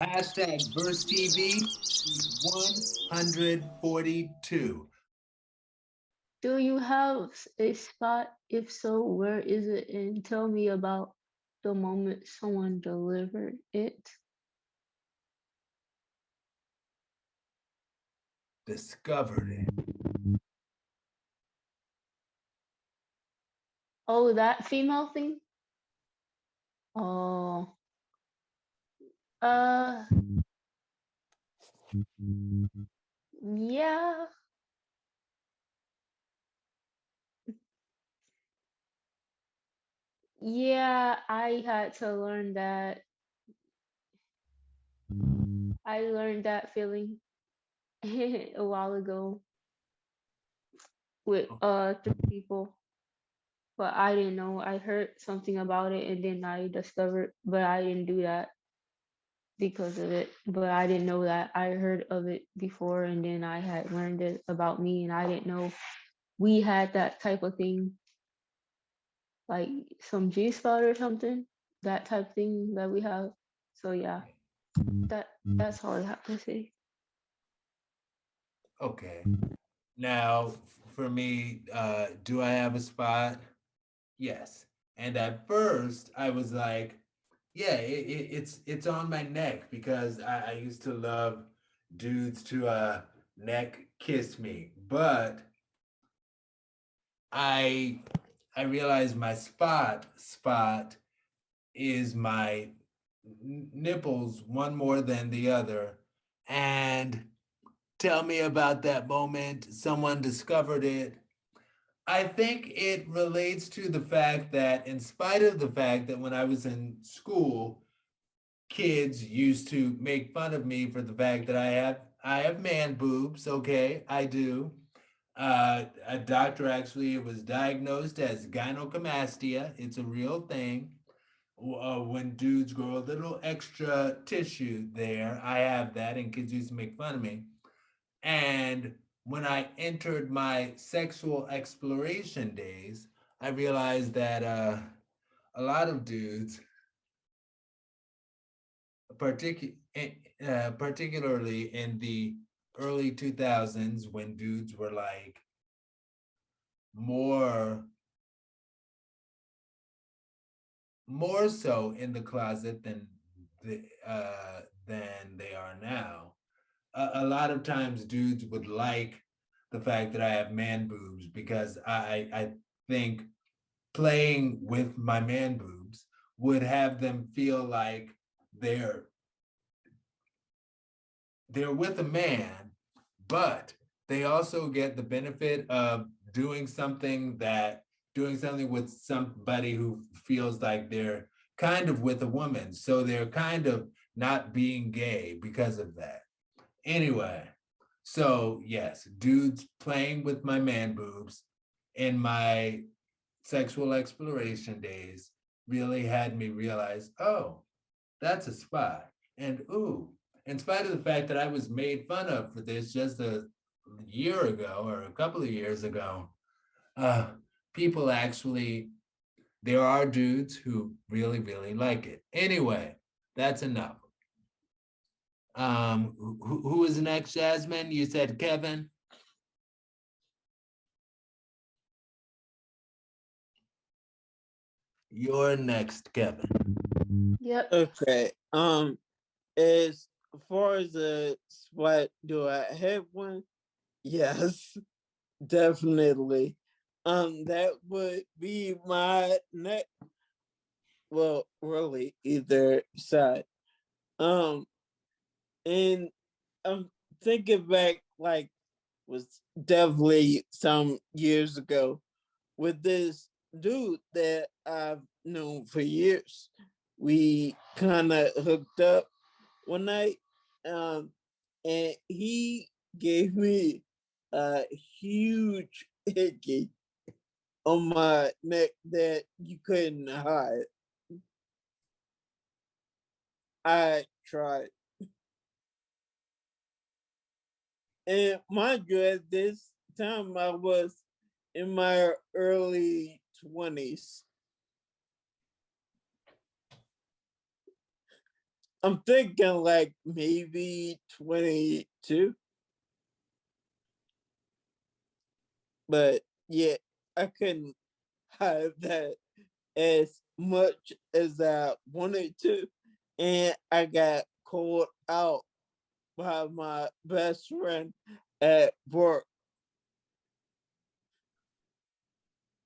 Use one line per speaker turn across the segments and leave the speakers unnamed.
Hashtag Verse TV 142.
Do you have a spot? If so, where is it? And tell me about the moment someone delivered it.
Discovered it.
Oh, that female thing? Oh, uh, yeah, yeah, I had to learn that. I learned that feeling a while ago with 3 people, but I didn't know. I heard something about it and then I discovered, but I didn't do that because of it. But I didn't know that. I heard of it before and then I had learned it about me and I didn't know we had that type of thing, like some G spot or something, that type thing that we have. So yeah, that's all I have to say.
Okay. Now, for me, do I have a spot? Yes. And at first, I was like, yeah, it's on my neck because I used to love dudes to neck kiss me. But I I realized my spot is my nipples, one more than the other. And tell me about that moment. Someone discovered it. I think it relates to the fact that, in spite of the fact that when I was in school, kids used to make fun of me for the fact that I have man boobs. Okay, I do. A doctor actually was diagnosed as gynecomastia. It's a real thing. When dudes grow a little extra tissue there, I have that, and kids used to make fun of me. And when I entered my sexual exploration days, I realized that a lot of dudes, particularly in the early 2000s, when dudes were like more more so in the closet the, than they are now. A lot of times, dudes would like the fact that I have man boobs because I think playing with my man boobs would have them feel like they're they're with a man, but they also get the benefit of doing something with somebody who feels like they're kind of with a woman. So they're kind of not being gay because of that. Anyway, so yes, dudes playing with my man boobs in my sexual exploration days really had me realize, oh, that's a spot. And ooh, in spite of the fact that I was made fun of for this just a year ago or a couple of years ago, uh, people actually, there are dudes who really, really like it. Anyway, that's enough. Who is next, Jasmine? You said Kevin. You're next, Kevin.
Yep.
Okay. As far as a spot, do I have one? Yes, definitely. That would be my neck. Well, really, either side. Um, and I'm thinking back, like, was definitely some years ago with this dude that I've known for years. We kind of hooked up one night, um, and he gave me a huge hickey on my neck that you couldn't hide. I tried. And mind you, at this time, I was in my early 20s. I'm thinking like maybe 22. But yeah, I couldn't have that as much as I wanted to. And I got called out by my best friend at work,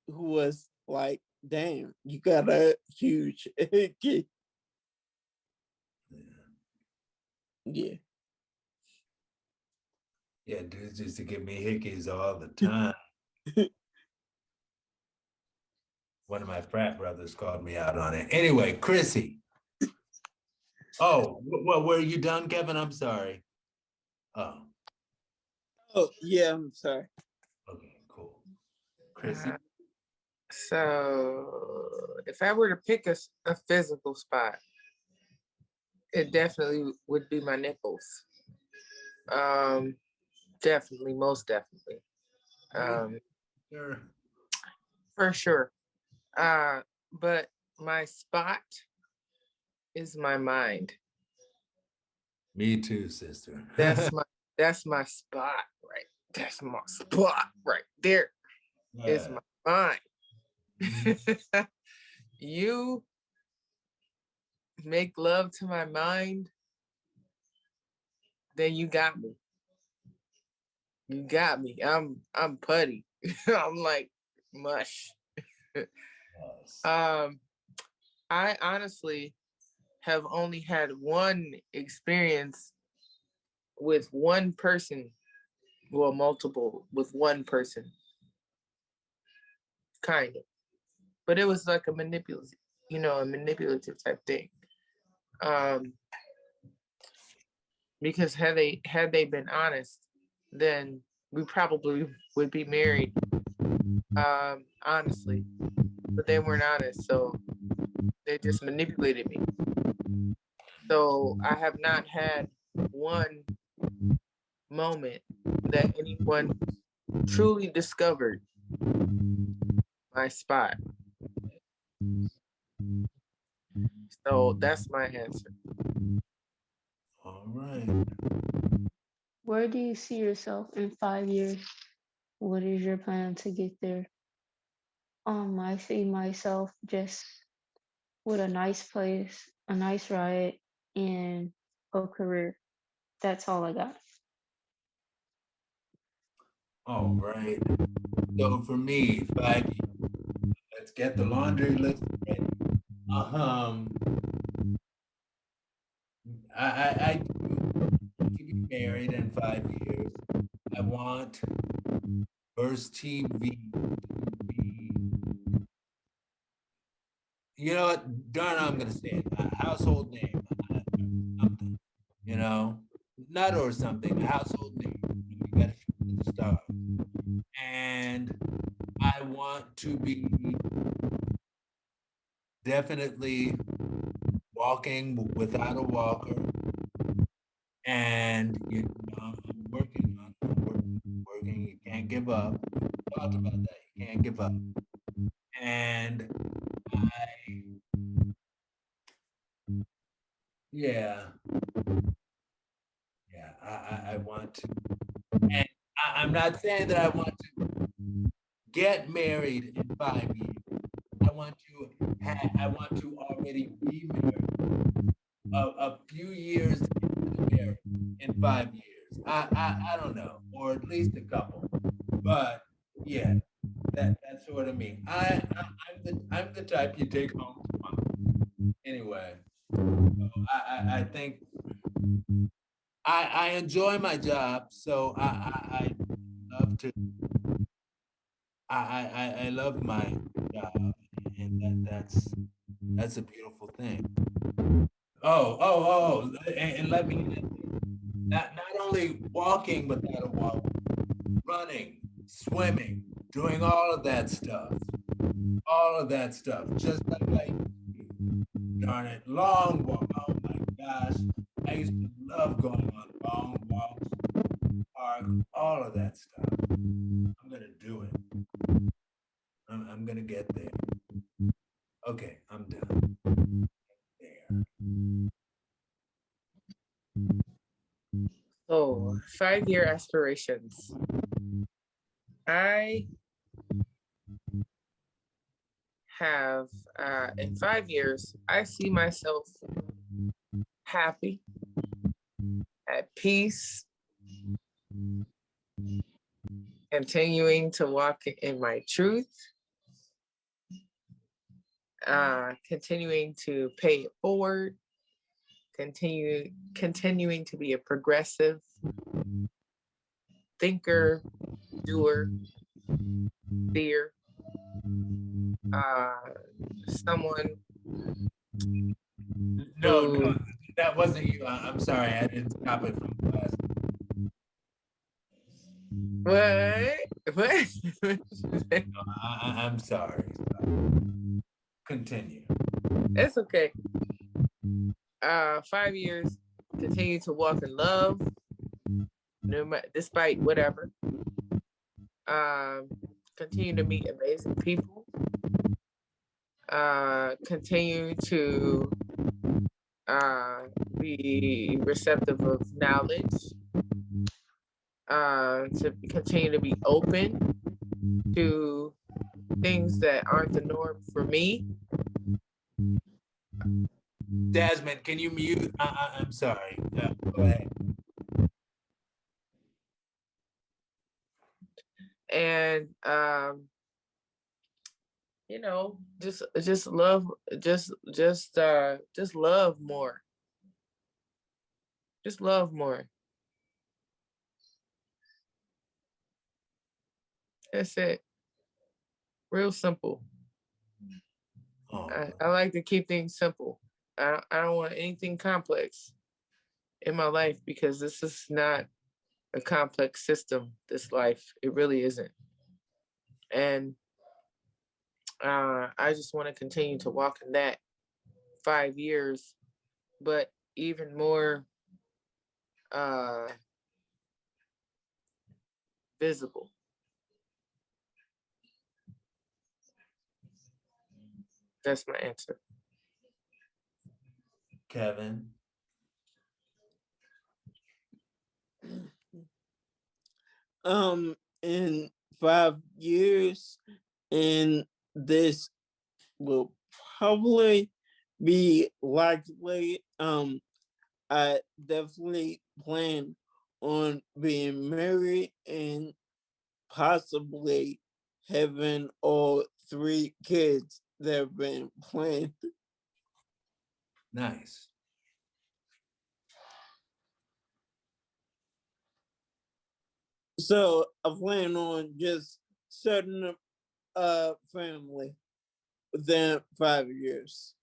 who was like, damn, you got a huge hickey. Yeah.
Yeah, dudes used to give me hickeys all the time. One of my frat brothers called me out on it. Anyway, ChrisSEE. Oh, what were you done, Kevin? I'm sorry. Oh,
Oh, yeah, I'm sorry.
okay, cool. ChrisSEE.
So if I were to pick a physical spot, it definitely would be my nipples. Um, definitely, most definitely.
Sure.
For sure. But my spot is my mind.
Me too, sister.
That's my spot, right? That's my spot right there. Is
Yeah.
my mind.
Mhm.
You make love to my mind, then you got me. You got me. I'm putty. I'm like mush.
Yes.
I honestly have only had one experience with one person, well, multiple with one person, kind of. But it was like a manipulative, a manipulative type thing. Um, because had they been honest, then we probably would be married. Honestly, but they weren't honest, so they just manipulated me. So I have not had one moment that anyone truly discovered my spot. So that's my answer.
All right.
Where do you see yourself in 5 years? What is your plan to get there? I see myself just with a nice place, a nice ride, and a career. That's all I got.
All right. So for me, 5 years. Let's get the laundry list ready. Um, I want to be married in 5 years. I want First TV to be, you know what? Darn, I'm gonna say it. A household name, something. You know, not or something. A household name. You gotta shoot for the stars. And I want to be definitely walking without a walker. And I'm working on it. Working. You can't give up. We talked about that. You can't give up. And I, yeah, yeah, I want to. And I'm not saying that I want to get married in 5 years. I want to already be married a few years into the marriage in 5 years. I don't know, or at least a couple. But yeah, that's sort of me. I'm the type you take home to mom. Anyway, I think I enjoy my job, so I love to I love my job, and that's a beautiful thing. And let me not only walking without a walk, running, swimming, doing all of that stuff, just like I used to. Darn it, long walk. Oh my gosh, I used to love going on long walks, park, all of that stuff. I'm gonna do it. I'm gonna get there. Okay, I'm done. There.
So 5-year aspirations. I have in 5 years, I see myself happy, at peace, continuing to walk in my truth, continuing to pay it forward, continuing to be a progressive thinker, doer, seer, someone
No, no,
who
that wasn't you. I'm sorry, I didn't stop it from class.
what?
I'm sorry. Continue.
It's okay. 5 years, continue to walk in love, no matter despite whatever. Continue to meet amazing people. Continue to be receptive of knowledge. To continue to be open to things that aren't the norm for me.
Jasmine, can you mute? I'm sorry. Go ahead.
And just love, just love more. Just love more. That's it. Real simple.
Oh,
I like to keep things simple. I don't want anything complex in my life because this is not a complex system, this life. It really isn't. And I just want to continue to walk in that 5 years, but even more visible. That's my answer.
Kevin.
In 5 years, and this will probably be likely. I definitely plan on being married and possibly having all 3 kids that have been planned.
Nice.
So I plan on just starting a family within 5 years.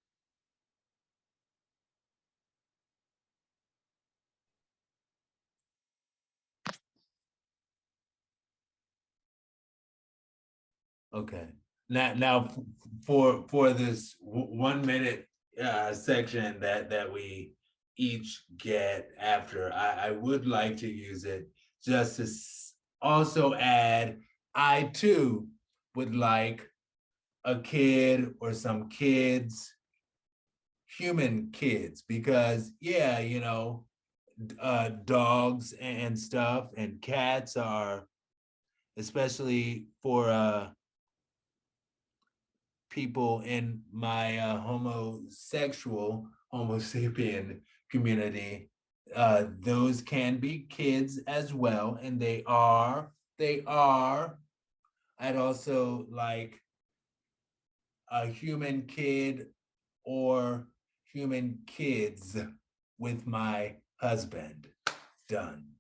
Okay. Now for this 1 minute section that we each get after, I would like to use it just to also add, I too would like a kid or some kids, human kids, because yeah, dogs and stuff and cats are, especially for people in my homosexual homo sapien community, those can be kids as well, and they are. I'd also like a human kid or human kids with my husband. Done.